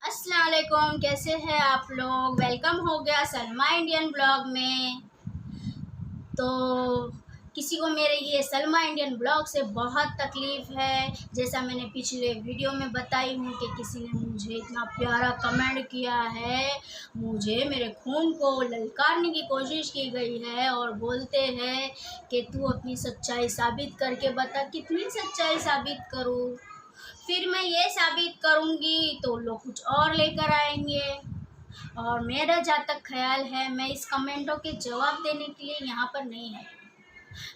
अस्सलाम वालेकुम, कैसे हैं आप लोग। वेलकम हो गया सलमा इंडियन ब्लॉग में। तो किसी को मेरे ये सलमा इंडियन ब्लॉग से बहुत तकलीफ़ है, जैसा मैंने पिछले वीडियो में बताई हूँ कि किसी ने मुझे इतना प्यारा कमेंट किया है, मुझे मेरे खून को ललकारने की कोशिश की गई है और बोलते हैं कि तू अपनी सच्चाई साबित करके बता। कितनी सच्चाई साबित करूँ? फिर मैं ये साबित करूँगी तो लोग कुछ और लेकर आएंगे। और मेरा जहाँ तक ख्याल है, मैं इस कमेंटों के जवाब देने के लिए यहाँ पर नहीं है।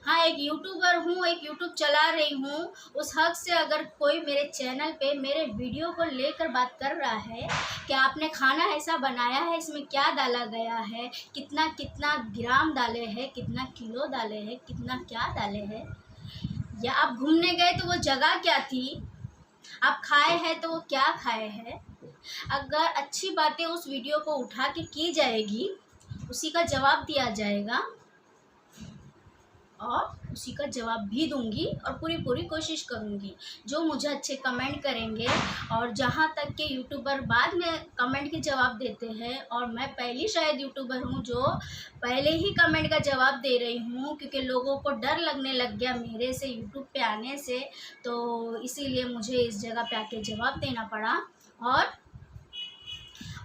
हाँ, एक यूट्यूबर हूँ, एक यूट्यूब चला रही हूँ। उस हक़ से अगर कोई मेरे चैनल पे मेरे वीडियो को लेकर बात कर रहा है कि आपने खाना ऐसा बनाया है, इसमें क्या डाला गया है, कितना कितना ग्राम डाले हैं, कितना किलो डाले हैं, कितना क्या डाले हैं, या आप घूमने गए तो वो जगह क्या थी, आप खाए हैं तो वो क्या खाए हैं, अगर अच्छी बातें उस वीडियो को उठा के की जाएगी, उसी का जवाब दिया जाएगा और उसी का जवाब भी दूंगी और पूरी कोशिश करूंगी। जो मुझे अच्छे कमेंट करेंगे, और जहां तक के यूट्यूबर बाद में कमेंट के जवाब देते हैं, और मैं पहली शायद यूट्यूबर हूं जो पहले ही कमेंट का जवाब दे रही हूं, क्योंकि लोगों को डर लगने लग गया मेरे से यूट्यूब पे आने से, तो इसीलिए मुझे इस जगह पे आके जवाब देना पड़ा। और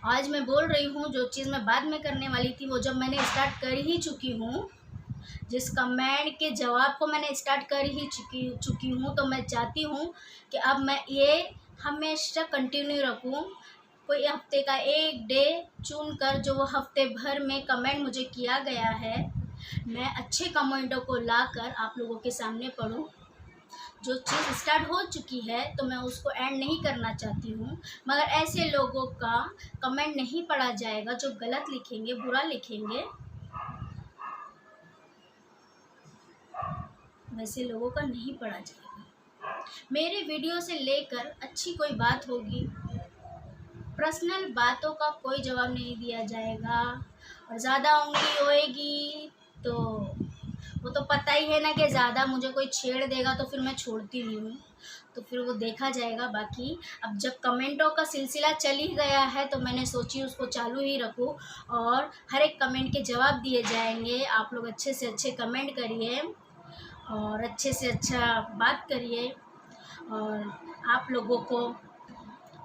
आज मैं बोल रही हूँ, जो चीज़ मैं बाद में करने वाली थी वो जब मैंने स्टार्ट कर ही चुकी हूँ, जिस कमेंट के जवाब को मैंने स्टार्ट कर ही चुकी हूँ, तो मैं चाहती हूँ कि अब मैं ये हमेशा कंटिन्यू रखूँ। कोई हफ्ते का एक डे चुन कर, जो वो हफ्ते भर में कमेंट मुझे किया गया है, मैं अच्छे कमेंटों को लाकर आप लोगों के सामने पढ़ूँ। जो चीज़ स्टार्ट हो चुकी है तो मैं उसको एंड नहीं करना चाहती हूँ, मगर ऐसे लोगों का कमेंट नहीं पढ़ा जाएगा जो गलत लिखेंगे, बुरा लिखेंगे। वैसे लोगों का नहीं पढ़ा जाएगा। मेरे वीडियो से लेकर अच्छी कोई बात होगी, पर्सनल बातों का कोई जवाब नहीं दिया जाएगा। और ज़्यादा उंगली होएगी तो वो तो पता ही है ना कि ज़्यादा मुझे कोई छेड़ देगा तो फिर मैं छोड़ती नहीं हूँ, तो फिर वो देखा जाएगा। बाकी अब जब कमेंटों का सिलसिला चल ही गया है तो मैंने सोची उसको चालू ही रखूँ, और हर एक कमेंट के जवाब दिए जाएंगे। आप लोग अच्छे से अच्छे कमेंट करिए और अच्छे से अच्छा बात करिए, और आप लोगों को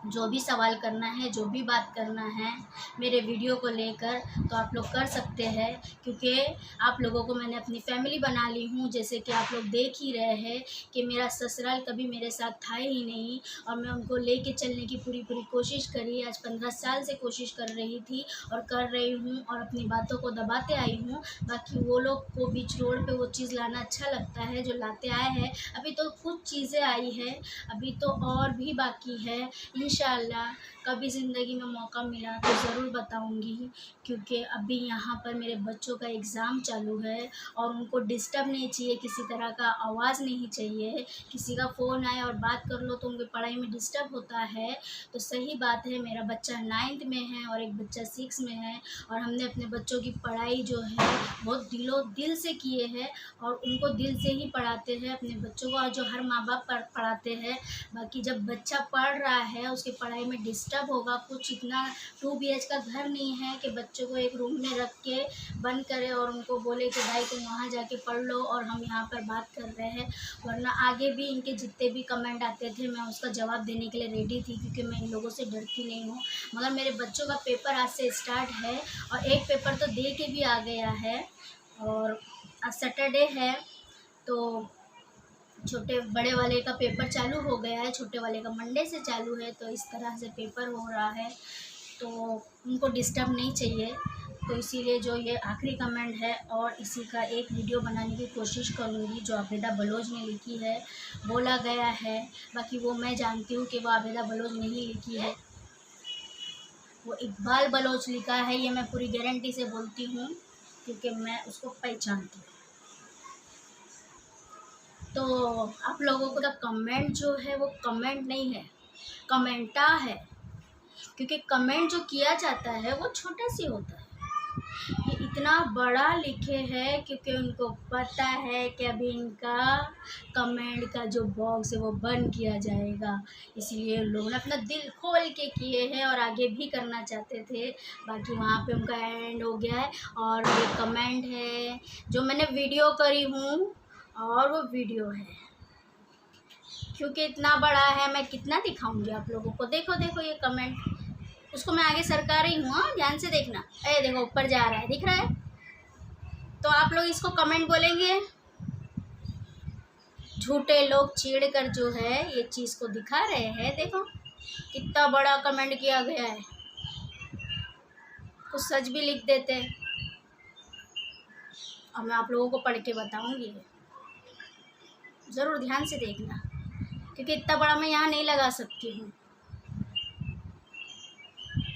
जो भी सवाल करना है, जो भी बात करना है मेरे वीडियो को लेकर, तो आप लोग कर सकते हैं, क्योंकि आप लोगों को मैंने अपनी फैमिली बना ली हूँ। जैसे कि आप लोग देख ही रहे हैं कि मेरा ससुराल कभी मेरे साथ था ही नहीं, और मैं उनको लेके चलने की पूरी कोशिश करी। आज 15 साल से कोशिश कर रही थी और कर रही हूँ, और अपनी बातों को दबाते आई हूँ। बाकी वो लोग को बीच रोड पे वो चीज़ लाना अच्छा लगता है जो लाते आए हैं। अभी तो कुछ चीज़ें आई है, अभी तो और भी बाकी है। इंशाअल्लाह कभी ज़िंदगी में मौका मिला तो ज़रूर बताऊंगी, क्योंकि अभी यहाँ पर मेरे बच्चों का एग्ज़ाम चालू है और उनको डिस्टर्ब नहीं चाहिए, किसी तरह का आवाज़ नहीं चाहिए। किसी का फ़ोन आए और बात कर लो तो उनकी पढ़ाई में डिस्टर्ब होता है। तो सही बात है, मेरा बच्चा 9th में है और एक बच्चा 6 में है, और हमने अपने बच्चों की पढ़ाई जो है बहुत दिल से किए हैं, और उनको दिल से ही पढ़ाते हैं अपने बच्चों को, और जो हर माँ बाप पढ़ाते हैं। बाकी जब बच्चा पढ़ रहा है, उसकी पढ़ाई में डिस्टर्ब होगा, कुछ इतना 2 BH का घर नहीं है कि बच्चों को एक रूम में रख के बंद करे और उनको बोले कि भाई तुम वहाँ जाके पढ़ लो और हम यहाँ पर बात कर रहे हैं। वरना आगे भी इनके जितने भी कमेंट आते थे मैं उसका जवाब देने के लिए रेडी थी, क्योंकि मैं इन लोगों से डरती नहीं हूँ। मगर मेरे बच्चों का पेपर आज से स्टार्ट है, और एक पेपर तो दे के भी आ गया है, और आज सैटरडे है तो छोटे बड़े वाले का पेपर चालू हो गया है, छोटे वाले का मंडे से चालू है। तो इस तरह से पेपर हो रहा है, तो उनको डिस्टर्ब नहीं चाहिए। तो इसीलिए जो ये आखिरी कमेंट है, और इसी का एक वीडियो बनाने की कोशिश करूँगी। जो आबिदा बलोच ने लिखी है, बोला गया है, बाकी वो मैं जानती हूँ कि वो आबिदा बलोच नहीं लिखी है, वो इकबाल बलोच लिखा है। ये मैं पूरी गारंटी से बोलती हूँ, क्योंकि मैं उसको पहचानती हूँ। तो आप लोगों को कमेंट जो है वो कमेंट नहीं है, कमेंटा है, क्योंकि कमेंट जो किया जाता है वो छोटा सी होता है। ये इतना बड़ा लिखे हैं क्योंकि उनको पता है कि अभी इनका कमेंट का जो बॉक्स है वो बंद किया जाएगा, इसलिए लोगों ने अपना दिल खोल के किए हैं और आगे भी करना चाहते थे। बाकी वहाँ पे उनका एंड हो गया है। और ये कमेंट है जो मैंने वीडियो करी हूँ, और वो वीडियो है क्योंकि इतना बड़ा है, मैं कितना दिखाऊंगी आप लोगों को। देखो देखो ये कमेंट, उसको मैं आगे सरका रही हूँ, ध्यान से देखना। अरे देखो ऊपर जा रहा है, दिख रहा है? तो आप लोग इसको कमेंट बोलेंगे। झूठे लोग चिढ़ कर जो है ये चीज़ को दिखा रहे हैं। देखो कितना बड़ा कमेंट किया गया है, कुछ सच भी लिख देते। और मैं आप लोगों को पढ़ के बताऊंगी, ज़रूर ध्यान से देखना, क्योंकि इतना बड़ा मैं यहाँ नहीं लगा सकती हूँ,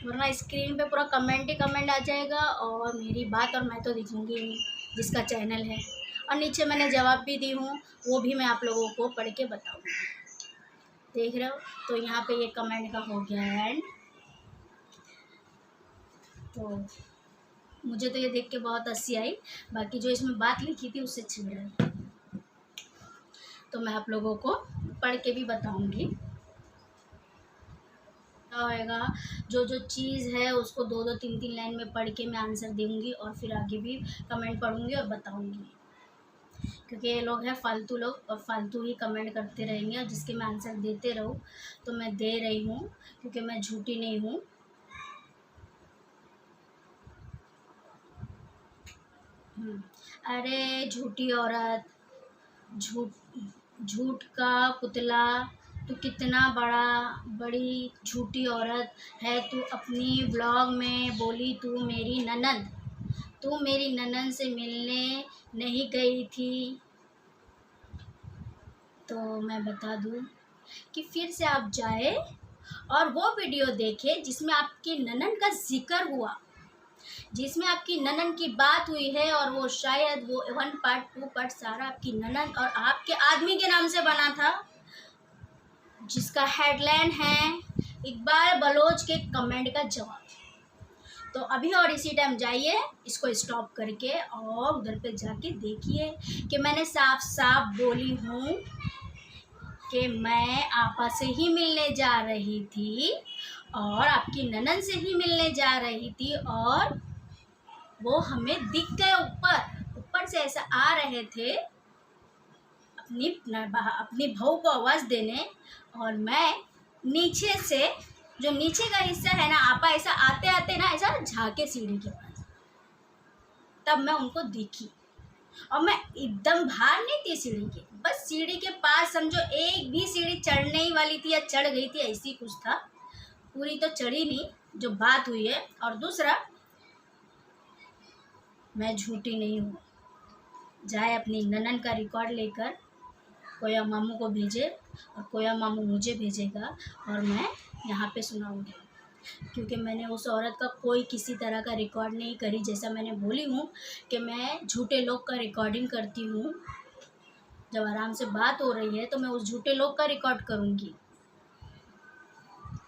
वरना स्क्रीन पे पूरा कमेंट ही कमेंट आ जाएगा और मेरी बात और मैं तो दिखूंगी नहीं, जिसका चैनल है। और नीचे मैंने जवाब भी दी हूँ, वो भी मैं आप लोगों को पढ़ के बताऊँगी। देख रहे हो? तो यहाँ पे ये कमेंट का हो गया एंड। तो मुझे तो ये देख के बहुत हंसी आई, बाकी जो इसमें बात लिखी थी उससे छिड़ रही, तो मैं आप लोगों को पढ़ के भी बताऊँगी। होएगा जो जो चीज़ है उसको 2-2 3-3 लाइन में पढ़ के मैं आंसर दूँगी और फिर आगे भी कमेंट पढ़ूँगी और बताऊँगी, क्योंकि ये लोग हैं फालतू लोग और फालतू ही कमेंट करते रहेंगे, और जिसके मैं आंसर देते रहूँ तो मैं दे रही हूँ, क्योंकि मैं झूठी नहीं हूँ। अरे झूठी औरत, झूठ का पुतला, तू कितना बड़ी झूठी औरत है। तू अपनी ब्लॉग में बोली तू मेरी ननद से मिलने नहीं गई थी। तो मैं बता दूं कि फिर से आप जाए और वो वीडियो देखें जिसमें आपकी ननद का जिक्र हुआ, जिसमें आपकी ननद की बात हुई है, और वो शायद वो 1 पार्ट 2 पार्ट सारा आपकी ननद और आपके आदमी के नाम से बना था, जिसका हेडलाइन है इकबाल बलोच के कमेंट का जवाब। तो अभी और इसी टाइम जाइए, इसको स्टॉप करके और उधर पे जाके देखिए कि मैंने साफ साफ बोली हूँ कि मैं आपा से ही मिलने जा रही थी और आपकी ननद से ही मिलने जा रही थी, और वो हमें दिख गए ऊपर से ऐसा आ रहे थे अपनी बहू को आवाज़ देने, और मैं नीचे से, जो नीचे का हिस्सा है ना, आपा ऐसा आते आते ना ऐसा झाके सीढ़ी के पास, तब मैं उनको दिखी। और मैं एकदम बाहर नहीं थी सीढ़ी के, बस सीढ़ी के पास, समझो एक भी सीढ़ी चढ़ने ही वाली थी या चढ़ गई थी, ऐसी कुछ था। पूरी तो चढ़ी नहीं, जो बात हुई है। और दूसरा, मैं झूठी नहीं हूँ। जाए अपनी ननद का रिकॉर्ड लेकर कोया मामू को भेजे, और कोया मामू मुझे भेजेगा और मैं यहाँ पे सुनाऊंगी, क्योंकि मैंने उस औरत का कोई किसी तरह का रिकॉर्ड नहीं करी। जैसा मैंने बोली हूँ कि मैं झूठे लोग का रिकॉर्डिंग करती हूँ, जब आराम से बात हो रही है तो मैं उस झूठे लोग का रिकॉर्ड करूँगी,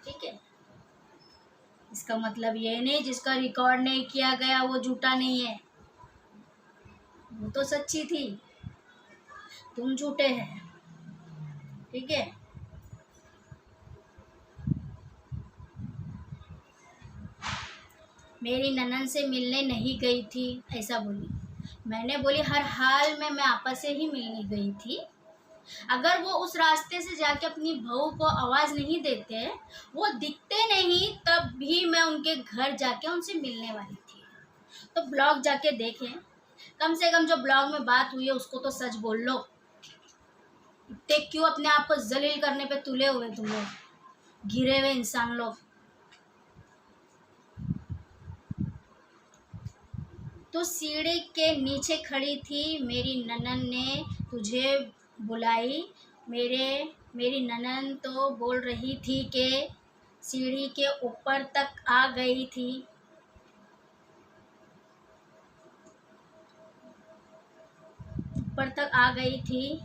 ठीक है? इसका मतलब ये नहीं जिसका रिकॉर्ड नहीं किया गया वो झूठा नहीं है, वो तो सच्ची थी, तुम झूठे हैं, ठीक है? मेरी ननद से मिलने नहीं गई थी ऐसा बोली। मैंने बोली हर हाल में मैं आपस से ही मिलने गई थी। अगर वो उस रास्ते से जाके अपनी बहू को आवाज़ नहीं देते, वो दिखते नहीं, तब भी मैं उनके घर जाके उनसे मिलने वाली थी। तो ब्लॉग जाके देखें, कम से कम जो ब्लॉग में बात हुई है उसको तो सच बोल लो। इतने क्यों अपने आप को जलील करने पे तुले हुए तुम लोग, घिरे हुए इंसान लोग। तो सीढ़ी के नीचे खड़ी थी, मेरी ननद ने तुझे बुलाई। मेरी ननद तो बोल रही थी कि सीढ़ी के ऊपर तक आ गई थी। ऊपर तक आ गई थी,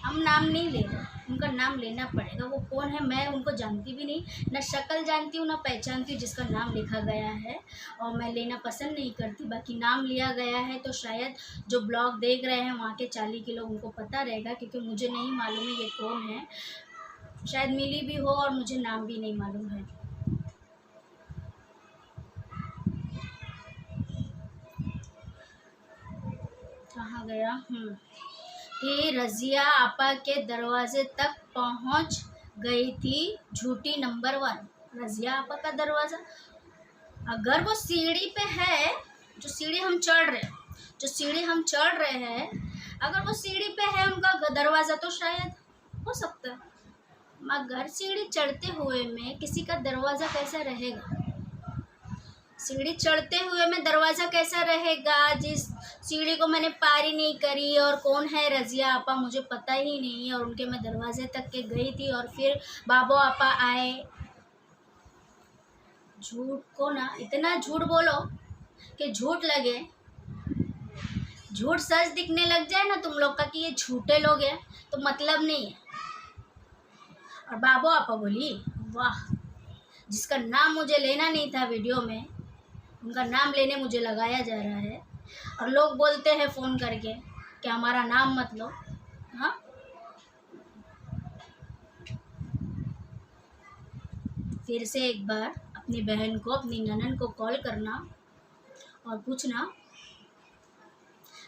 हम नाम नहीं ले रहे, उनका नाम लेना पड़ेगा। वो कौन है, मैं उनको जानती भी नहीं, ना शक्ल जानती हूँ ना पहचानती हूँ जिसका नाम लिखा गया है, और मैं लेना पसंद नहीं करती। बाकी नाम लिया गया है तो शायद जो ब्लॉग देख रहे हैं वहाँ के 40 के लोग, उनको पता रहेगा, क्योंकि मुझे नहीं मालूम है ये कौन है। शायद मिली भी हो और मुझे नाम भी नहीं मालूम है। कहाँ गया? कि रज़िया आपा के दरवाजे तक पहुंच गई थी झूठी नंबर 1। रज़िया आपा का दरवाज़ा, अगर वो सीढ़ी पे है, जो सीढ़ी हम चढ़ रहे हैं, अगर वो सीढ़ी पे है उनका दरवाज़ा, तो शायद हो सकता है। मगर सीढ़ी चढ़ते हुए में किसी का दरवाज़ा कैसा रहेगा? सीढ़ी चढ़ते हुए में दरवाज़ा कैसा रहेगा? जिस सीढ़ी को मैंने पार ही नहीं करी, और कौन है रज़िया आपा मुझे पता ही नहीं, और उनके मैं दरवाजे तक के गई थी और फिर बाबू आपा आए। झूठ को ना इतना झूठ बोलो कि झूठ लगे, झूठ सच दिखने लग जाए ना तुम लोग का कि ये झूठे लोग हैं, तो मतलब नहीं है। और बाबू आपा बोली, वाह, जिसका नाम मुझे लेना नहीं था वीडियो में, उनका नाम लेने मुझे लगाया जा रहा है, और लोग बोलते हैं फ़ोन करके कि हमारा नाम मत लो। हाँ, फिर से एक बार अपनी बहन को, अपनी ननन को कॉल करना और पूछना।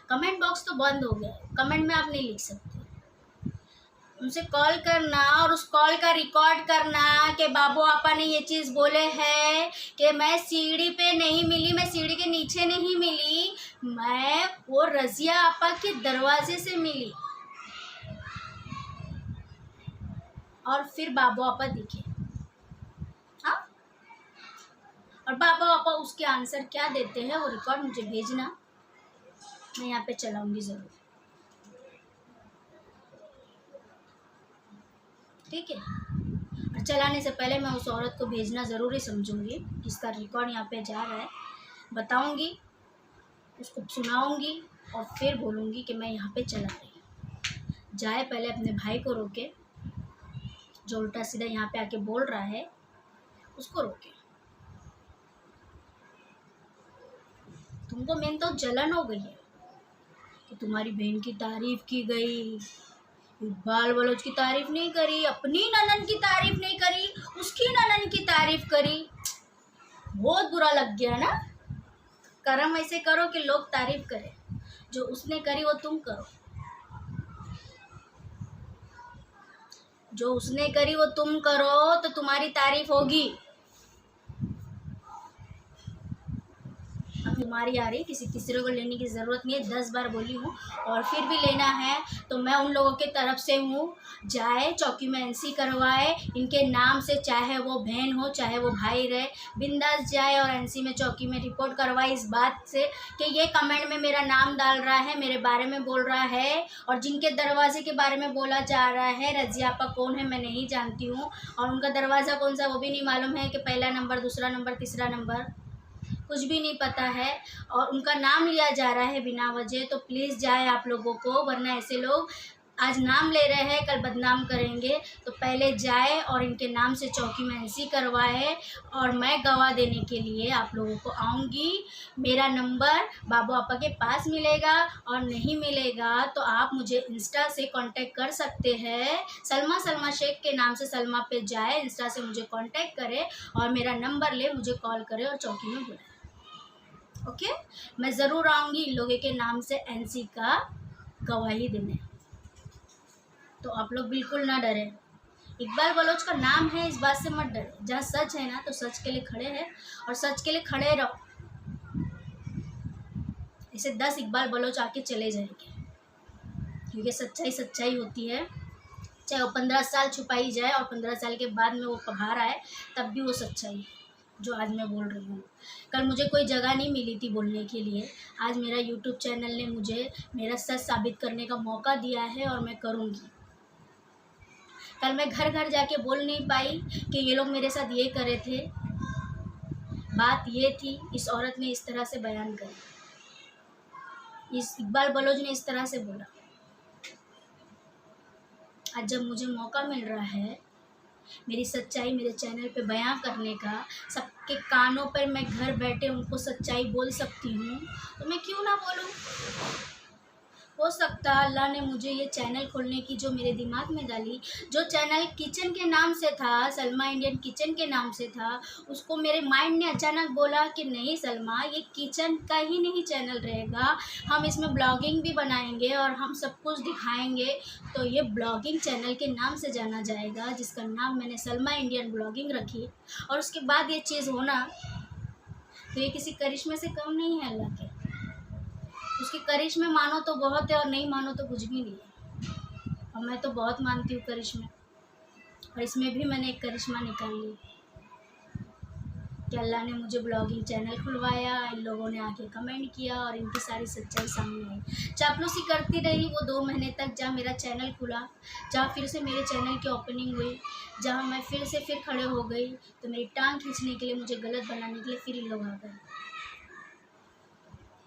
कमेंट बॉक्स तो बंद हो गया, कमेंट में आप नहीं लिख सकते। उनसे कॉल करना और उस कॉल का रिकॉर्ड करना कि बाबू आपा ने ये चीज़ बोले है कि मैं सीढ़ी पे नहीं मिली, मैं सीढ़ी के नीचे नहीं मिली, मैं वो रज़िया आपा के दरवाजे से मिली। और फिर बाबू आपा दिखे। हाँ, और बाबू आपा उसके आंसर क्या देते हैं वो रिकॉर्ड मुझे भेजना, मैं यहाँ पे चलाऊंगी ज़रूर, ठीक है। और चलाने से पहले मैं उस औरत को भेजना ज़रूरी समझूंगी, जिसका रिकॉर्ड यहाँ पे जा रहा है, बताऊंगी, उसको सुनाऊंगी और फिर बोलूँगी कि मैं यहाँ पे चला रही। जाए पहले अपने भाई को रोके, जो उल्टा सीधा यहाँ पे आके बोल रहा है उसको रोके। तुमको मेन तो जलन हो गई है कि तुम्हारी बहन की तारीफ की गई, बाल बलोच की तारीफ नहीं करी, अपनी ननन की तारीफ नहीं करी, उसकी ननन की तारीफ करी। बहुत बुरा लग गया ना। कर्म ऐसे करो कि लोग तारीफ करें, जो उसने करी वो तुम करो, जो उसने करी वो तुम करो तो तुम्हारी तारीफ होगी। अब तुम्हारी आ रही, किसी तीसरे को लेने की ज़रूरत नहीं है, 10 बार बोली हूँ, और फिर भी लेना है तो मैं उन लोगों के तरफ से हूँ। जाए चौकी में एनसी करवाए इनके नाम से, चाहे वो बहन हो चाहे वो भाई रहे, बिंदास जाए और एनसी में चौकी में रिपोर्ट करवाए इस बात से कि ये कमेंट में मेरा नाम डाल रहा है, मेरे बारे में बोल रहा है, और जिनके दरवाजे के बारे में बोला जा रहा है, रज़िया आपा कौन है मैं नहीं जानती हूँ, और उनका दरवाज़ा कौन सा वो भी नहीं मालूम है कि पहला नंबर, दूसरा नंबर, तीसरा नंबर, कुछ भी नहीं पता है, और उनका नाम लिया जा रहा है बिना वजह। तो प्लीज़ जाए आप लोगों को, वरना ऐसे लोग आज नाम ले रहे हैं कल बदनाम करेंगे। तो पहले जाए और इनके नाम से चौकी में एनसी करवाए, और मैं गवाह देने के लिए आप लोगों को आऊँगी। मेरा नंबर बाबू आपा के पास मिलेगा, और नहीं मिलेगा तो आप मुझे इंस्टा से कांटेक्ट कर सकते हैं। सलमा शेख के नाम से सलमा पे जाए, इंस्टा से मुझे कांटेक्ट करे और मेरा नंबर ले, मुझे कॉल करे और चौकी में बुलाए। ओके, मैं ज़रूर आऊँगी इन लोगों के नाम से एनसी का गवाही देने। तो आप लोग बिल्कुल ना डरें, इकबाल बलोच का नाम है, इस बात से मत डरे। जहाँ सच है ना तो सच के लिए खड़े हैं, और सच के लिए खड़े रहो। ऐसे 10 इकबाल बलोच आके चले जाएंगे, क्योंकि सच्चाई सच्चाई होती है, चाहे वो 15 साल छुपाई जाए और 15 साल के बाद में वो बाहर आए, तब भी वो सच्चाई है जो आज मैं बोल रही हूँ। कल मुझे कोई जगह नहीं मिली थी बोलने के लिए, आज मेरा यूट्यूब चैनल ने मुझे मेरा सच साबित करने का मौका दिया है, और मैं करूँगी। कल मैं घर घर जाके बोल नहीं पाई कि ये लोग मेरे साथ ये करे थे, बात ये थी, इस औरत ने इस तरह से बयान करी, इस इकबाल बलोच ने इस तरह से बोला। आज जब मुझे मौका मिल रहा है मेरी सच्चाई मेरे चैनल पे बयां करने का, सबके कानों पर मैं घर बैठे उनको सच्चाई बोल सकती हूँ, तो मैं क्यों ना बोलूँ। हो सकता है अल्लाह ने मुझे ये चैनल खोलने की जो मेरे दिमाग में डाली, जो चैनल किचन के नाम से था, सलमा इंडियन किचन के नाम से था, उसको मेरे माइंड ने अचानक बोला कि नहीं सलमा, ये किचन का ही नहीं चैनल रहेगा, हम इसमें ब्लॉगिंग भी बनाएंगे और हम सब कुछ दिखाएंगे, तो ये ब्लॉगिंग चैनल के नाम से जाना जाएगा, जिसका नाम मैंने सलमा इंडियन ब्लॉगिंग रखी। और उसके बाद ये चीज़ होना, तो ये किसी करिश्मे से कम नहीं है अल्लाह के। उसके करिश्मे मानो तो बहुत है और नहीं मानो तो कुछ भी नहीं है, और मैं तो बहुत मानती हूँ करिश्मे, और इसमें भी मैंने एक करिश्मा निकाल ली कि अल्लाह ने मुझे ब्लॉगिंग चैनल खुलवाया, इन लोगों ने आके कमेंट किया और इनकी सारी सच्चाई सामने आई। चापलूसी करती रही वो 2 महीने तक, जहाँ मेरा चैनल खुला, जहाँ फिर से मेरे चैनल की ओपनिंग हुई, जहाँ मैं फिर खड़े हो गई, तो मेरी टांग खींचने के लिए, मुझे गलत बनाने के लिए फिर इन लोग आ गए।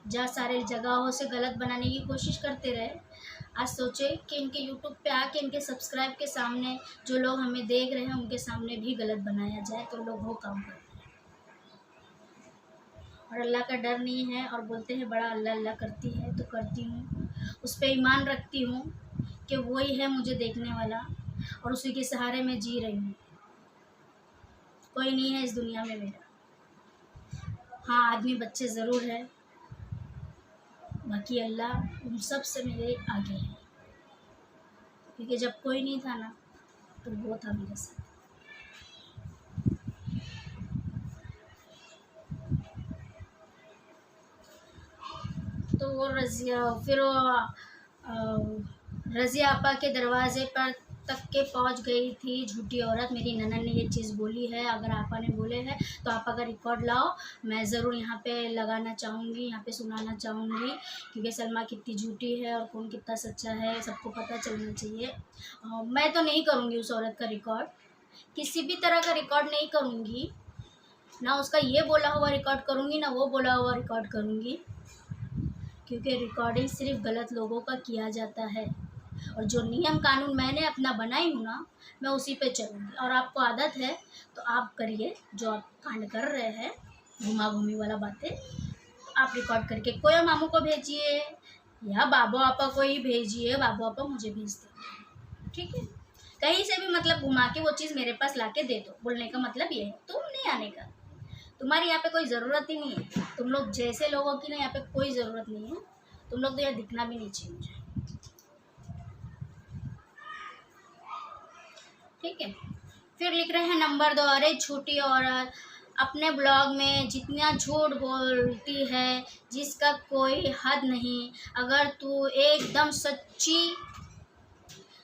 जहाँ सारे जगहों से गलत बनाने की कोशिश करते रहे, आज सोचे कि इनके यूट्यूब पे आके इनके सब्सक्राइब के सामने, जो लोग हमें देख रहे हैं उनके सामने भी गलत बनाया जाए, तो लोग वो काम करते हैं और अल्लाह का डर नहीं है, और बोलते हैं बड़ा अल्लाह अल्लाह करती है, तो करती हूँ, उस पर ईमान रखती हूँ कि वही है मुझे देखने वाला, और उसी के सहारे मैं जी रही हूँ। कोई नहीं है इस दुनिया में मेरा। हाँ, आदमी बच्चे ज़रूर है, बाकी अल्लाह उन सब से मेरे आगे है, क्योंकि जब कोई नहीं था ना, तो वो था मेरे साथ। तो वो रज़िया आपा के दरवाज़े पर तक के पहुंच गई थी झूठी औरत। मेरी ननद ने ये चीज़ बोली है, अगर आपा ने बोले हैं तो आपा का रिकॉर्ड लाओ, मैं ज़रूर यहाँ पे लगाना चाहूँगी, यहाँ पे सुनाना चाहूँगी, क्योंकि सलमा कितनी झूठी है और कौन कितना सच्चा है सबको पता चलना चाहिए। मैं तो नहीं करूँगी उस औरत का रिकॉर्ड, किसी भी तरह का रिकॉर्ड नहीं करूँगी, ना उसका ये बोला हुआ रिकॉर्ड करूँगी, ना वो बोला हुआ रिकॉर्ड करूँगी, क्योंकि रिकॉर्डिंग सिर्फ गलत लोगों का किया जाता है, और जो नियम कानून मैंने अपना बनाई हूँ ना, मैं उसी पे चलूँगी। और आपको आदत है तो आप करिए, जो आप कांड कर रहे हैं घुमा घूमी वाला बातें, आप रिकॉर्ड करके कोया मामू को भेजिए या बाबू आपा को ही भेजिए, बाबू आपा मुझे भेज दें, ठीक है। कहीं से भी मतलब घुमा के वो चीज़ मेरे पास ला के दे दो, बोलने का मतलब ये है, तुम नहीं आने का, तुम्हारी यहाँ पे कोई ज़रूरत ही नहीं है, तुम लोग जैसे लोगों की ना यहाँ पे कोई ज़रूरत नहीं है, तुम लोग तो यहाँ दिखना भी नहीं चाहिए मुझे, ठीक है। फिर लिख रहे हैं नंबर 2, अरे झूठी औरत, अपने ब्लॉग में जितना झूठ बोलती है जिसका कोई हद नहीं, अगर तू एकदम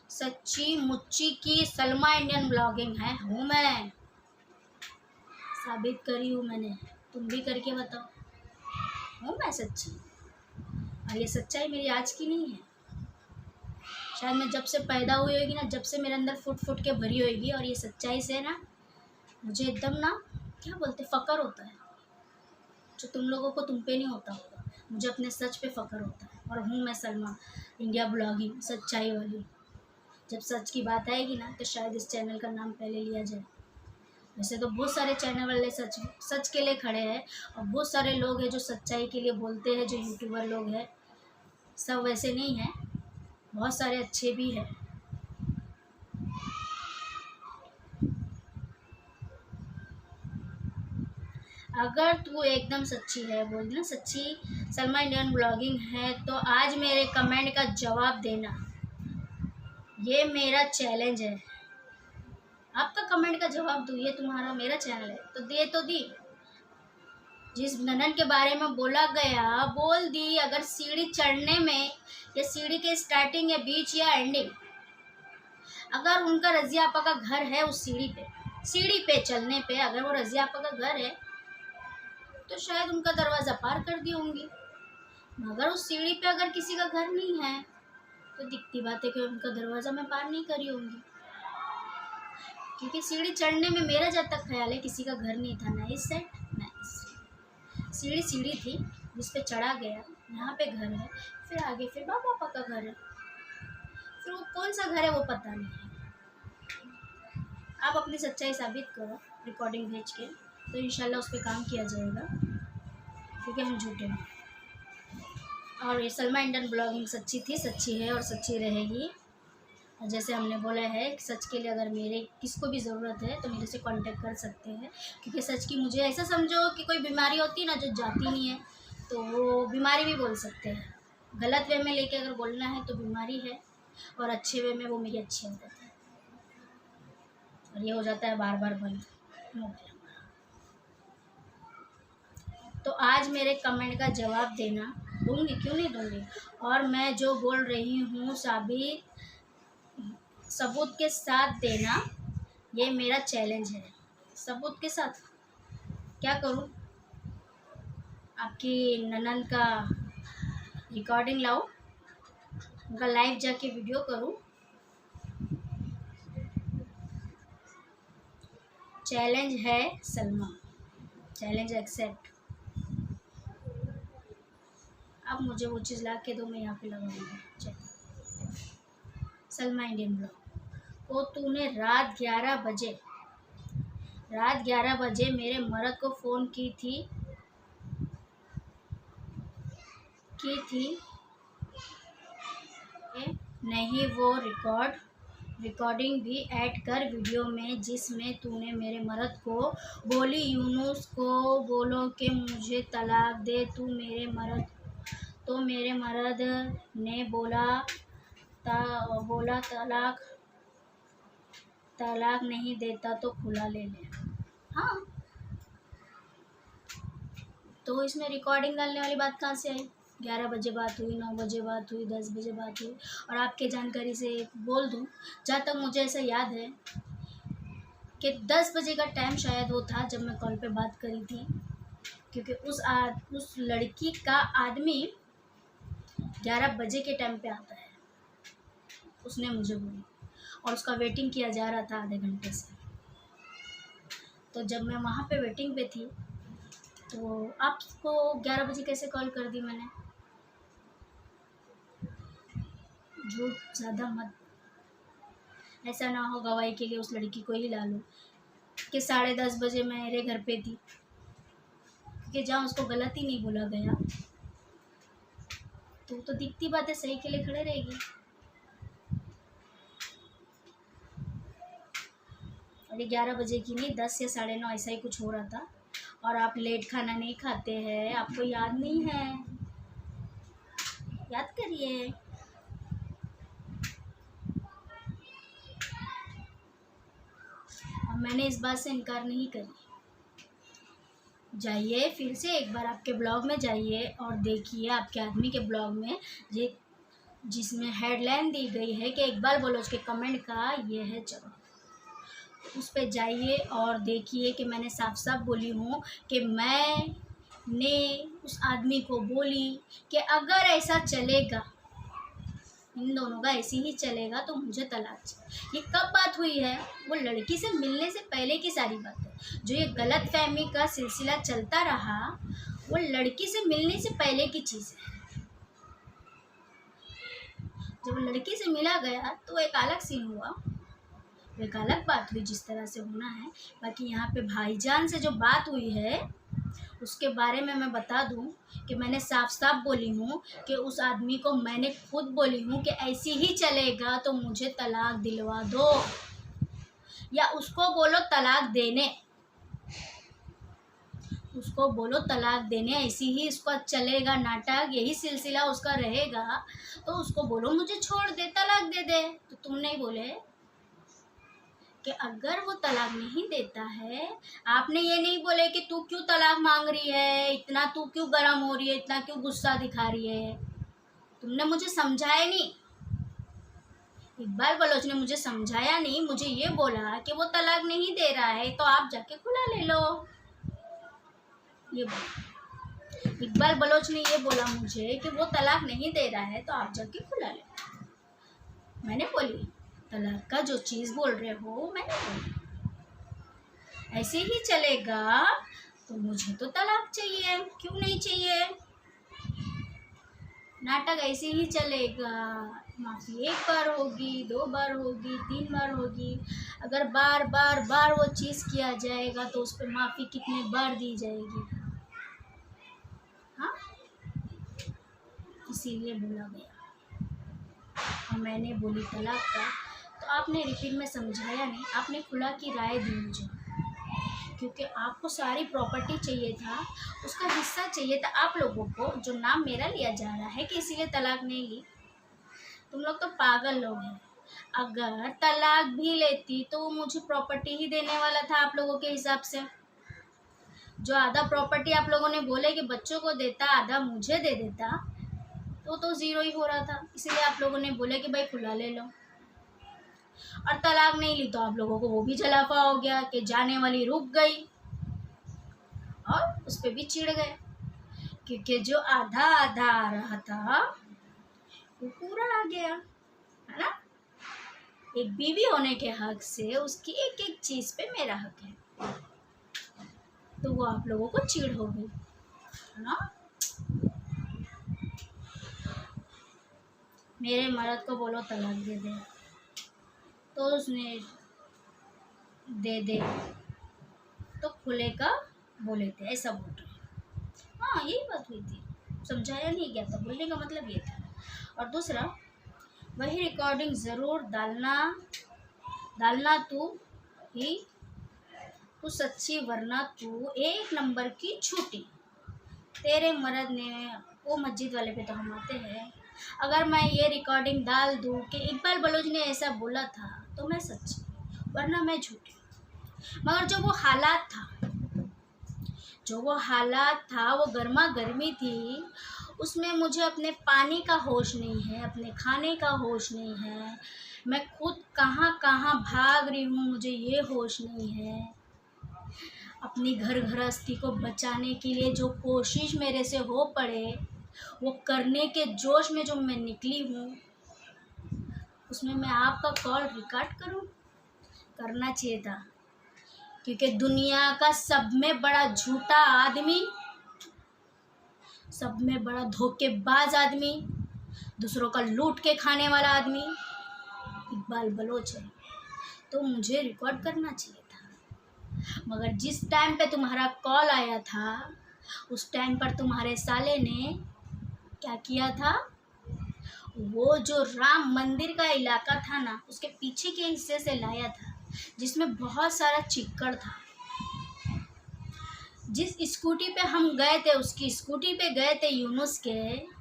सच्ची मुच्ची की सलमा इंडियन ब्लॉगिंग है, हूँ मैं, साबित करी हूँ मैंने, तुम भी करके बताओ, हूँ मैं सच्ची। और ये सच्चाई मेरी आज की नहीं है, शायद मैं जब से पैदा हुई होगी ना, जब से मेरे अंदर फुट के भरी होगी, और ये सच्चाई से ना मुझे एकदम ना, क्या बोलते, फ़क्र होता है, जो तुम लोगों को तुम पे नहीं होता होगा, मुझे अपने सच पे फ़क्र होता है। और हूँ मैं सलमा इंडिया ब्लॉगिंग सच्चाई वाली। जब सच की बात आएगी ना, तो शायद इस चैनल का नाम पहले लिया जाए। वैसे तो बहुत सारे चैनल वाले सच के लिए खड़े हैं, और बहुत सारे लोग हैं जो सच्चाई के लिए बोलते हैं, जो यूट्यूबर लोग हैं, सब वैसे नहीं हैं, बहुत सारे अच्छे भी हैं। अगर तू एकदम सच्ची है, बोल ना सच्ची सलमा इंडियन ब्लॉगिंग है, तो आज मेरे कमेंट का जवाब देना, ये मेरा चैलेंज है। आपका कमेंट का जवाब दो, ये तुम्हारा मेरा चैनल है तो दे तो दी। जिस ननन के बारे में बोला गया बोल दी, अगर सीढ़ी चढ़ने में या सीढ़ी के स्टार्टिंग या बीच या एंडिंग, अगर उनका रज़िया आपा का घर है उस सीढ़ी पे चलने पे, अगर वो रज़िया आपा का घर है तो शायद उनका दरवाज़ा पार कर दी होंगी, मगर उस सीढ़ी पे अगर किसी का घर नहीं है तो दिखती बात है कि उनका दरवाज़ा मैं पार नहीं करी होंगी, क्योंकि सीढ़ी चढ़ने में मेरा जब तक ख्याल है किसी का घर नहीं था, ना इस साइड ना इस साइड, सीढ़ी थी जिस पे चढ़ा गया, यहाँ पे घर है, फिर आगे फिर बाबा पापा का घर है, फिर वो कौन सा घर है वो पता नहीं है। आप अपनी सच्चाई साबित करो रिकॉर्डिंग भेज के, तो इंशाल्लाह उस पर काम किया जाएगा, क्योंकि हम झूठे हैं। और ये सलमा इंडियन ब्लॉगिंग सच्ची थी, सच्ची है और सच्ची रहेगी। और जैसे हमने बोला है कि सच के लिए अगर मेरे किसको भी ज़रूरत है तो मेरे से कांटेक्ट कर सकते हैं, क्योंकि सच की मुझे ऐसा समझो कि कोई बीमारी होती है ना जो जाती नहीं है, तो वो बीमारी भी बोल सकते हैं। गलत वे में लेके अगर बोलना है तो बीमारी है, और अच्छे वे में वो मेरी अच्छी आदत है। और ये हो जाता है बार बार बंद मोबाइल। तो आज मेरे कमेंट का जवाब देना, दूंगी, क्यों नहीं दूंगी। और मैं जो बोल रही हूँ सबूत के साथ देना, ये मेरा चैलेंज है। सबूत के साथ क्या करूँ, आपकी ननंद का रिकॉर्डिंग लाऊं, उनका लाइव जाके वीडियो करूँ। चैलेंज है सलमा, चैलेंज एक्सेप्ट। अब मुझे वो चीज़ ला के दो, मैं यहाँ पे लगाऊंगी। चलिए, सलमा इंडियन ब्लॉग को तूने रात 11 बजे मेरे मर्द को फ़ोन की थी नहीं, वो रिकॉर्डिंग भी ऐड कर वीडियो में, जिसमें तूने मेरे मर्द को बोली यूनुस को बोलो कि मुझे तलाक दे। तो मेरे मर्द ने बोला तलाक नहीं देता तो खुला ले ले। हाँ, तो इसमें रिकॉर्डिंग डालने वाली बात कहाँ से आई। 11 बजे बात हुई, 9 बजे बात हुई, 10 बजे बात हुई। और आपके जानकारी से बोल दूँ, जहाँ तक मुझे ऐसा याद है कि 10 बजे का टाइम शायद वो था जब मैं कॉल पे बात करी थी, क्योंकि उस लड़की का आदमी 11 बजे के टाइम पे आता है, उसने मुझे बोली, और उसका वेटिंग किया जा रहा था आधे घंटे से। तो जब मैं वहाँ पे वेटिंग पे थी, तो आपको 11 बजे कैसे कॉल कर दी मैंने। झूठ ज़्यादा मत, ऐसा ना हो गवाही के लिए उस लड़की को ही ला लो कि 10:30 बजे मेरे घर पे थी, क्योंकि जहाँ उसको गलत ही नहीं बोला गया तो दिखती बात है सही के लिए खड़े रहेगी। अरे 11 बजे की नहीं, 10 या 9:30 ऐसा ही कुछ हो रहा था। और आप लेट खाना नहीं खाते हैं, आपको याद नहीं है, याद करिए। अब मैंने इस बात से इनकार नहीं करी। जाइए फिर से एक बार आपके ब्लॉग में जाइए और देखिए आपके आदमी के ब्लॉग में, जिसमें हेडलाइन दी गई है कि इकबाल बलोच के कमेंट का ये है जवाब। उस पे जाइए और देखिए कि मैंने साफ साफ बोली हूँ कि मैंने उस आदमी को बोली कि अगर ऐसा चलेगा, इन दोनों का ऐसे ही चलेगा, तो मुझे तलाक चाहिए। ये कब बात हुई है, वो लड़की से मिलने से पहले की सारी बात है। जो ये गलत फहमी का सिलसिला चलता रहा, वो लड़की से मिलने से पहले की चीज़ है। जब लड़की से मिला गया तो एक अलग सीन हुआ, एक अलग बात हुई जिस तरह से होना है। बाकी यहाँ पे भाईजान से जो बात हुई है उसके बारे में मैं बता दूं कि मैंने साफ साफ बोली हूँ कि उस आदमी को मैंने खुद बोली हूँ कि ऐसे ही चलेगा तो मुझे तलाक दिलवा दो, या उसको बोलो तलाक देने, ऐसी ही इसका चलेगा नाटक, यही सिलसिला उसका रहेगा, तो उसको बोलो मुझे छोड़ दे, तलाक दे दे। तो तुम नहीं बोले कि अगर वो तलाक नहीं देता है, आपने ये नहीं बोले कि तू क्यों तलाक मांग रही है, इतना तू क्यों गर्म हो रही है, इतना क्यों गुस्सा दिखा रही है। तुमने मुझे समझाया नहीं, इकबाल बलोच ने मुझे समझाया नहीं, मुझे ये बोला कि वो तलाक नहीं दे रहा है तो आप जाके खुला ले लो। ये बोला इकबाल बलोच ने, ये बोला मुझे कि वो तलाक नहीं दे रहा है तो आप जाके खुला ले। मैंने बोली तलाक का जो चीज़ बोल रहे हो, मैंने बोली ऐसे ही चलेगा तो मुझे तो तलाक चाहिए, क्यों नहीं चाहिए। नाटक ऐसे ही चलेगा, माफ़ी एक बार होगी, 2 बार होगी, 3 बार होगी। अगर बार बार बार वो चीज़ किया जाएगा तो उस पे माफ़ी कितने बार दी जाएगी? हाँ, इसीलिए बोला गया। और मैंने बोली तलाक का, तो आपने रिपीट में समझाया नहीं, आपने खुला की राय दी मुझे, क्योंकि आपको सारी प्रॉपर्टी चाहिए था, उसका हिस्सा चाहिए था आप लोगों को, जो नाम मेरा लिया जा रहा है कि इसीलिए तलाक नहीं ली। तुम लोग तो पागल लोग हैं। अगर तलाक भी लेती तो वो मुझे प्रॉपर्टी ही देने वाला था आप लोगों के हिसाब से। जो आधा प्रॉपर्टी आप लोगों ने बोले कि बच्चों को देता, आधा मुझे दे देता, तो ज़ीरो ही हो रहा था। इसीलिए आप लोगों ने बोले कि भाई खुला ले लो। और तलाक नहीं ली तो आप लोगों को वो भी जलाफा हो गया कि जाने वाली रुक गई, और उस पर भी चिढ़ गए, क्योंकि जो आधा आधा आ रहा था वो पूरा आ गया, है ना। एक बीवी होने के हक से उसकी एक एक चीज पे मेरा हक है, तो वो आप लोगों को चिढ़ हो गई, है ना। मेरे मर्द को बोलो तलाक दे दे, तो उसने दे तो खुले का बोले थे, ऐसा बोल रहे। हाँ, यही बात हुई थी, समझाया नहीं गया था, बोलने का मतलब ये था। और दूसरा, वही रिकॉर्डिंग ज़रूर डालना तू सच्ची, वरना तू एक नंबर की छूटी। तेरे मर्द ने, वो मस्जिद वाले पे तो हम आते हैं, अगर मैं ये रिकॉर्डिंग डाल दूँ कि इकबाल बलूच ने ऐसा बोला था तो मैं सच्ची, वरना मैं झूठी। मगर जो वो हालात था, वो गर्मा गर्मी थी, उसमें मुझे अपने पानी का होश नहीं है, अपने खाने का होश नहीं है, मैं खुद कहाँ कहाँ भाग रही हूँ मुझे ये होश नहीं है। अपनी घर गृहस्थी को बचाने के लिए जो कोशिश मेरे से हो पड़े, वो करने के जोश में जो मैं निकली हूँ, उसमें मैं आपका कॉल रिकॉर्ड करूँ? करना चाहिए था, क्योंकि दुनिया का सब में बड़ा झूठा आदमी, सब में बड़ा धोखेबाज आदमी, दूसरों का लूट के खाने वाला आदमी इकबाल बलोच है। तो मुझे रिकॉर्ड करना चाहिए था, मगर जिस टाइम पे तुम्हारा कॉल आया था, उस टाइम पर तुम्हारे साले ने क्या किया था, वो जो राम मंदिर का इलाका था ना, उसके पीछे के हिस्से से लाया था, जिसमें बहुत सारा चिक्कड़ था। जिस स्कूटी पे हम गए थे, उसकी स्कूटी पे गए थे यूनुस के,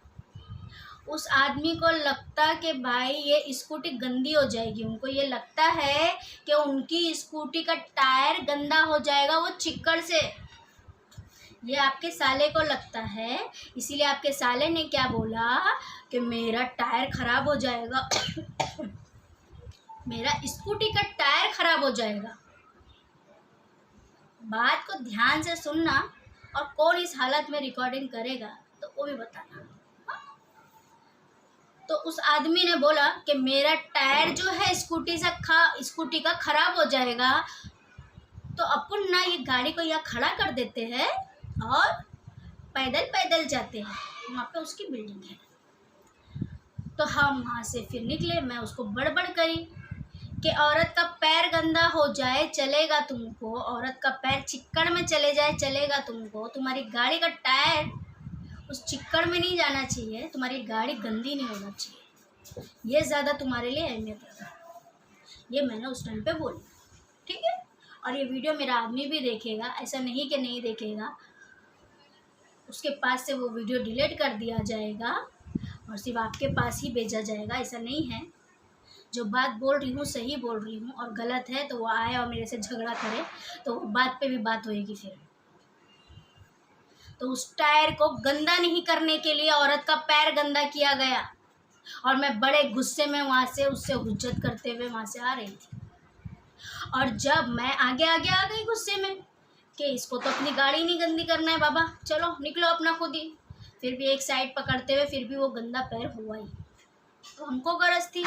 उस आदमी को लगता कि भाई ये स्कूटी गंदी हो जाएगी, उनको ये लगता है कि उनकी स्कूटी का टायर गंदा हो जाएगा वो चिक्कड़ से, ये आपके साले को लगता है। इसीलिए आपके साले ने क्या बोला कि मेरा टायर खराब हो जाएगा मेरा स्कूटी का टायर खराब हो जाएगा। बात को ध्यान से सुनना, और कौन इस हालत में रिकॉर्डिंग करेगा तो वो भी बताना। तो उस आदमी ने बोला कि मेरा टायर जो है स्कूटी का खराब हो जाएगा, तो अपन ना ये गाड़ी को यहाँ खड़ा कर देते हैं और पैदल पैदल जाते हैं, वहाँ पे उसकी बिल्डिंग है। तो हम वहाँ से फिर निकले, मैं उसको बड़बड़ करी कि औरत का पैर गंदा हो जाए चलेगा तुमको, औरत का पैर चिक्कड़ में चले जाए चलेगा तुमको, तुम्हारी गाड़ी का टायर उस चिक्कड़ में नहीं जाना चाहिए, तुम्हारी गाड़ी गंदी नहीं होना चाहिए, ये ज़्यादा तुम्हारे लिए अहमियत रखता है। ये मैंने उस टाइम पे बोली, ठीक है। और ये वीडियो मेरा आदमी भी देखेगा, ऐसा नहीं कि नहीं देखेगा, उसके पास से वो वीडियो डिलीट कर दिया जाएगा और सिर्फ आपके पास ही भेजा जाएगा, ऐसा नहीं है। जो बात बोल रही हूँ सही बोल रही हूँ, और गलत है तो वो आए और मेरे से झगड़ा करे, तो बात पे भी बात होएगी फिर। तो उस टायर को गंदा नहीं करने के लिए औरत का पैर गंदा किया गया, और मैं बड़े गुस्से में वहाँ से उससे हुज्जत करते हुए वहाँ से आ रही थी। और जब मैं आगे आगे आ गई गुस्से में कि इसको तो अपनी गाड़ी नहीं गंदी करना है बाबा, चलो निकलो अपना खुद ही, फिर भी एक साइड पकड़ते हुए फिर भी वो गंदा पैर हुआ ही। तो हमको गरज थी,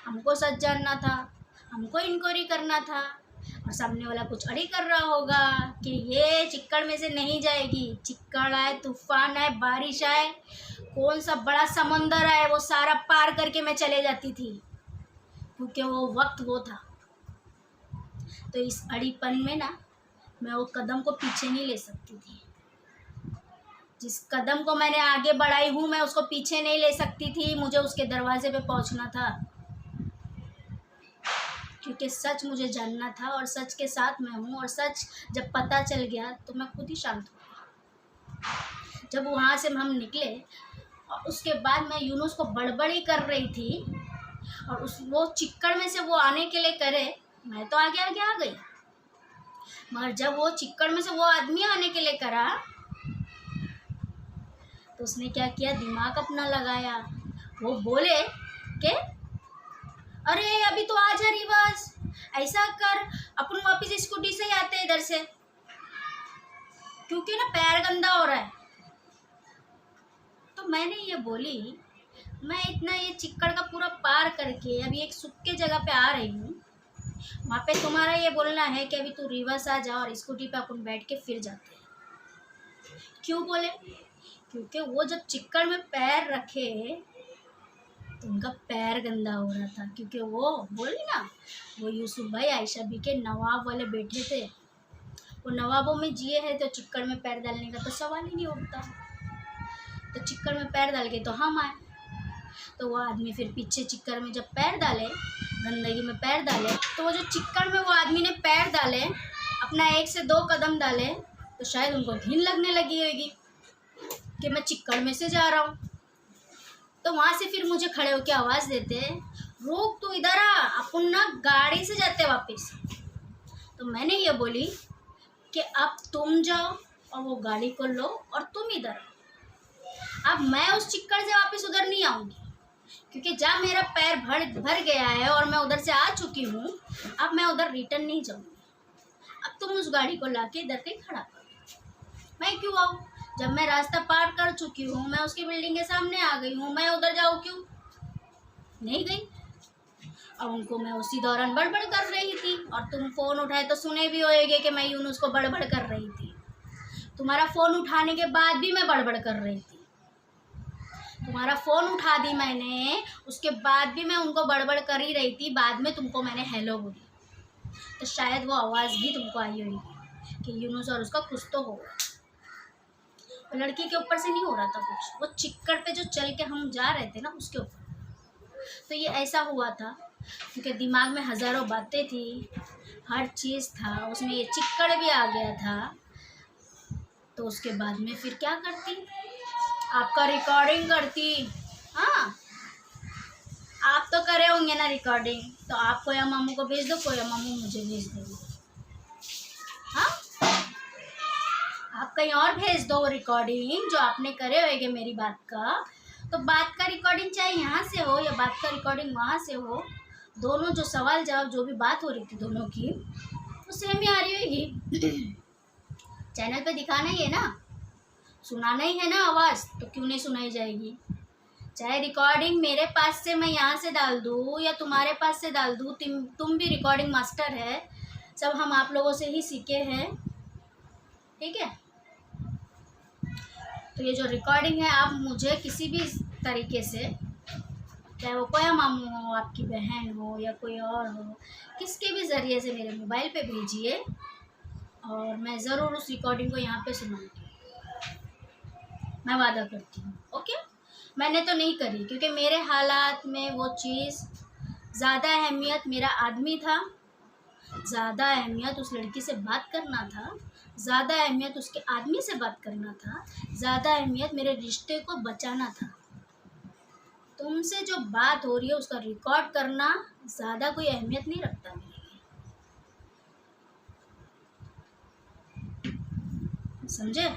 हमको सच जानना था, हमको इंक्वायरी करना था, और सामने वाला कुछ अड़ी कर रहा होगा कि ये चिक्कड़ में से नहीं जाएगी, चिक्कड़ आए, तूफान आए, बारिश आए, कौन सा बड़ा समंदर आए, वो सारा पार करके मैं चले जाती थी, क्योंकि वो वक्त वो था। तो इस अड़ीपन में ना मैं वो कदम को पीछे नहीं ले सकती थी। जिस कदम को मैंने आगे बढ़ाई हूँ मैं उसको पीछे नहीं ले सकती थी। मुझे उसके दरवाजे पे पहुँचना था, क्योंकि सच मुझे जानना था और सच के साथ मैं हूँ। और सच जब पता चल गया तो मैं खुद ही शांत हो गई। जब वहाँ से हम निकले और उसके बाद मैं यूनुस को बड़बड़ी कर रही थी और वो चिक्कड़ में से वो आने के लिए करे, मैं तो आगे आगे आ गई। मगर जब वो चिक्कड़ में से वो आदमी आने के लिए करा तो उसने क्या किया, दिमाग अपना लगाया। वो बोले कि अरे अभी तो आ जा रिवाज, ऐसा कर अपन वापस स्कूटी से ही आते इधर से, क्योंकि ना पैर गंदा हो रहा है। तो मैंने ये बोली, मैं इतना ये चिक्कड़ का पूरा पार करके अभी एक सूखे जगह पे आ रही हूँ, वहाँ पे तुम्हारा ये बोलना है कि अभी तू रिवर्स आ जा और स्कूटी पे अपन बैठ के फिर जाते हैं। क्यों बोले? क्योंकि वो जब चिक्कड़ में पैर रखे तो उनका पैर गंदा हो रहा था, क्योंकि वो बोली ना, वो यूसुफ भाई आयशा बी के नवाब वाले बेटे थे, वो नवाबों में जिए हैं, तो चिक्कड़ में पैर डालने का तो सवाल ही नहीं उठता। तो चिक्कड़ में पैर डाल के तो हम आए। तो वो आदमी फिर पीछे चिक्कड़ में जब पैर डाले, गंदगी में पैर डाले, तो वो जो चिक्कड़ में वो आदमी ने पैर डाले, अपना 1 से 2 कदम डाले, तो शायद उनको घिन लगने लगी होगी कि मैं चिक्कड़ में से जा रहा हूँ। तो वहाँ से फिर मुझे खड़े होकर आवाज़ देते, रुक तू इधर आ, अपन ना गाड़ी से जाते वापस। तो मैंने ये बोली कि अब तुम जाओ और वो गाड़ी को लो और तुम इधर। अब मैं उस चिक्कड़ से वापस उधर नहीं आऊँगी, क्योंकि जब मेरा पैर भर गया है और मैं उधर से आ चुकी हूँ, अब मैं उधर रिटर्न नहीं जाऊँगी। अब तुम उस गाड़ी को लाके इधर कहीं खड़ा करो। मैं क्यों आऊँ? जब मैं रास्ता पार कर चुकी हूँ, मैं उसकी बिल्डिंग के सामने आ गई हूँ, मैं उधर जाऊँ क्यों? नहीं गई। और उनको मैं उसी दौरान बड़बड़ कर रही थी, और तुम फ़ोन उठाए तो सुने भी होएगे कि मैं यूनुस को बड़बड़ कर रही थी। तुम्हारा फ़ोन उठाने के बाद भी मैं बड़बड़ कर रही थी। तुम्हारा फ़ोन उठा दी मैंने, उसके बाद भी मैं उनको बड़बड़ कर ही रही थी। बाद में तुमको मैंने हेलो बोली, तो शायद वो आवाज़ भी तुमको आई होगी कि यूनुस और उसका कुछ तो होगा। लड़की के ऊपर से नहीं हो रहा था कुछ, वो चिक्कड़ पे जो चल के हम जा रहे थे ना, उसके ऊपर। तो ये ऐसा हुआ था क्योंकि दिमाग में हज़ारों बातें थी, हर चीज़ था, उसमें ये चिक्कड़ भी आ गया था। तो उसके बाद में फिर क्या करती, आपका रिकॉर्डिंग करती। हाँ, आप तो करे होंगे ना रिकॉर्डिंग, तो आप कोया मामू को भेज दो, कोया मामू मुझे भेज देंगे। हाँ, आप कहीं और भेज दो रिकॉर्डिंग जो आपने करे होंगे मेरी बात का। तो बात का रिकॉर्डिंग चाहे यहाँ से हो या बात का रिकॉर्डिंग वहाँ से हो, दोनों जो सवाल जवाब जो भी बात हो रही थी दोनों की, वो सेम ही आ रही होगी। चैनल पे दिखाना ही है ना, सुनाना ही है ना आवाज़, तो क्यों नहीं सुनाई जाएगी? चाहे रिकॉर्डिंग मेरे पास से मैं यहाँ से डाल दूँ या तुम्हारे पास से डाल दूँ, तुम भी रिकॉर्डिंग मास्टर है, सब हम आप लोगों से ही सीखे हैं, ठीक है? तो ये जो रिकॉर्डिंग है, आप मुझे किसी भी तरीके से, चाहे वो कोई मामू हो, आपकी बहन हो या कोई और हो, किसके भी ज़रिए से मेरे मोबाइल पे भेजिए और मैं ज़रूर उस रिकॉर्डिंग को यहाँ पे सुनाऊंगी। मैं वादा करती हूँ, ओके? मैंने तो नहीं करी क्योंकि मेरे हालात में वो चीज़ ज़्यादा अहमियत मेरा आदमी था, ज़्यादा अहमियत उस लड़की से बात करना था, ज़्यादा अहमियत उसके आदमी से बात करना था, ज़्यादा अहमियत मेरे रिश्ते को बचाना था। तुमसे जो बात हो रही है उसका रिकॉर्ड करना ज़्यादा कोई अहमियत नहीं रखता मेरे लिए, समझे?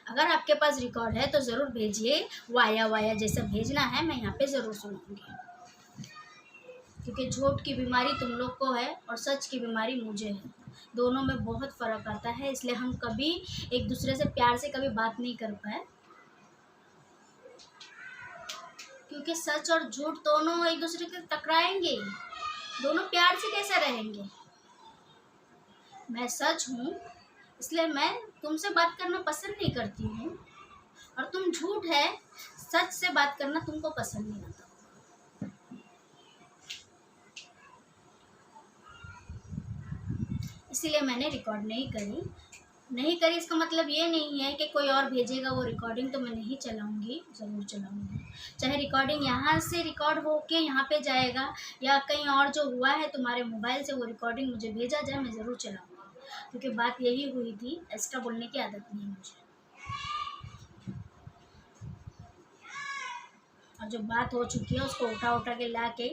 अगर आपके पास रिकॉर्ड है तो ज़रूर भेजिए, वाया वाया जैसा भेजना है, मैं यहाँ पे ज़रूर सुनाऊंगी। क्योंकि झूठ की बीमारी तुम लोग को है और सच की बीमारी मुझे है, दोनों में बहुत फ़र्क आता है। इसलिए हम कभी एक दूसरे से प्यार से कभी बात नहीं कर पाए, क्योंकि सच और झूठ दोनों एक दूसरे के टकराएंगे, दोनों प्यार से कैसे रहेंगे? मैं सच हूँ, इसलिए मैं तुमसे बात करना पसंद नहीं करती हूँ, और तुम झूठ है, सच से बात करना तुमको पसंद नहीं आता। इसीलिए मैंने रिकॉर्ड नहीं करी। इसका मतलब ये नहीं है कि कोई और भेजेगा वो रिकॉर्डिंग तो मैं नहीं चलाऊंगी, ज़रूर चलाऊंगी। चाहे रिकॉर्डिंग यहाँ से रिकॉर्ड हो के यहाँ पे जाएगा, या कहीं और जो हुआ है तुम्हारे मोबाइल से वो रिकॉर्डिंग मुझे भेजा जाए, मैं ज़रूर चलाऊंगी, क्योंकि बात यही हुई थी। एक्स्ट्रा बोलने की आदत नहीं है मुझे। और जो बात हो चुकी है उसको उठा के ला के,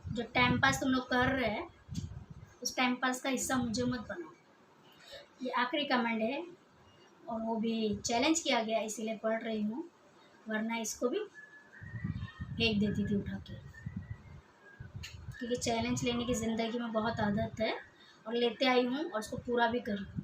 जो टाइम पास तुम लोग कर रहे हैं उस टाइम पास का हिस्सा मुझे मत बनाओ। ये आखिरी कमेंट है, और वो भी चैलेंज किया गया, इसीलिए पढ़ रही हूँ, वरना इसको भी फेंक देती थी उठा के, क्योंकि चैलेंज लेने की ज़िंदगी में बहुत आदत है और लेते आई हूँ और उसको पूरा भी करूँ।